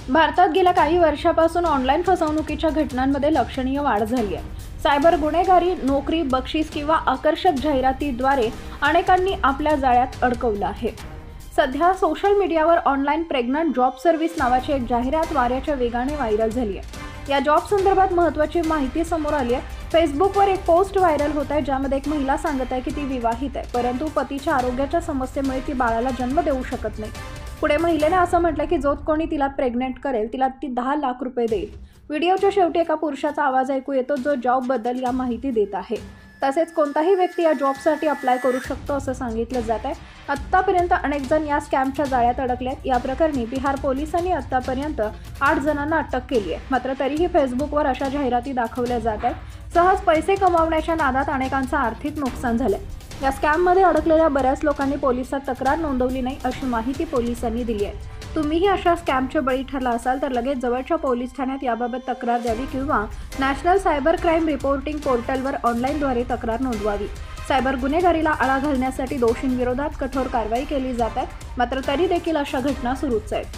भारतात गेल्या काही वर्षापासून ऑनलाईन फसवणुकीच्या घटनांमध्ये लक्षणीय वाढ झाली आहे। सायबर गुन्हेगारी, नोकरी, बक्षीस किंवा आकर्षक जाहिरातीद्वारे अनेकांनी आपल्या जाळ्यात अडकवलं आहे। सध्या सोशल मीडियावर ऑनलाईन प्रेग्नंट जॉब सर्व्हिस नावाची एक जाहिरात वाऱ्याच्या वेगाने व्हायरल झाली आहे। या जॉब संदर्भात महत्त्वाची माहिती समोर आली आहे। फेसबुकवर एक पोस्ट व्हायरल होत आहे, ज्यामध्ये एक महिला सांगत आहे की ती विवाहित आहे, परंतु पतीच्या आरोग्याच्या समस्येमुळे ती बाळाला जन्म देऊ शकत नाही। पुढे महिलेने असं म्हटलं की जो कोणी तिला प्रेग्नेंट करेल तिला ती 10 लाख रुपये देईल। व्हिडिओच्या शेवटी एका पुरुषाचा आवाज ऐकू येतो, जो जॉबबद्दल या माहिती देत आहे। तसेच कोणताही व्यक्ती या जॉबसाठी अप्लाय करू शकतो असं सांगितलं जात आहे। आत्तापर्यंत अनेक जण या स्कॅमच्या जाळ्यात अडकलेत। या प्रकरणी बिहार पोलिसांनी आत्तापर्यंत 8 जणांना अटक केली आहे। मात्र तरीही फेसबुकवर अशा जाहिराती दाखवल्या जात आहेत। सहज पैसे कमावण्याच्या नादात अनेकांचं आर्थिक नुकसान झालंय। या स्कॅममध्ये अडकलेल्या बऱ्याच लोकांनी पोलिसात तक्रार नोंदवली नाही, अशी माहिती पोलिसांनी दिली आहे। तुम्हीही अशा स्कॅमचे बळी ठरला असाल तर लगेच जवळच्या पोलीस ठाण्यात याबाबत तक्रार द्यावी किंवा नॅशनल सायबर क्राईम रिपोर्टिंग पोर्टलवर ऑनलाईनद्वारे तक्रार नोंदवावी। सायबर गुन्हेगारीला आळा घालण्यासाठी दोषींविरोधात कठोर कारवाई केली जात आहे। मात्र तरी देखील अशा घटना सुरूच आहेत।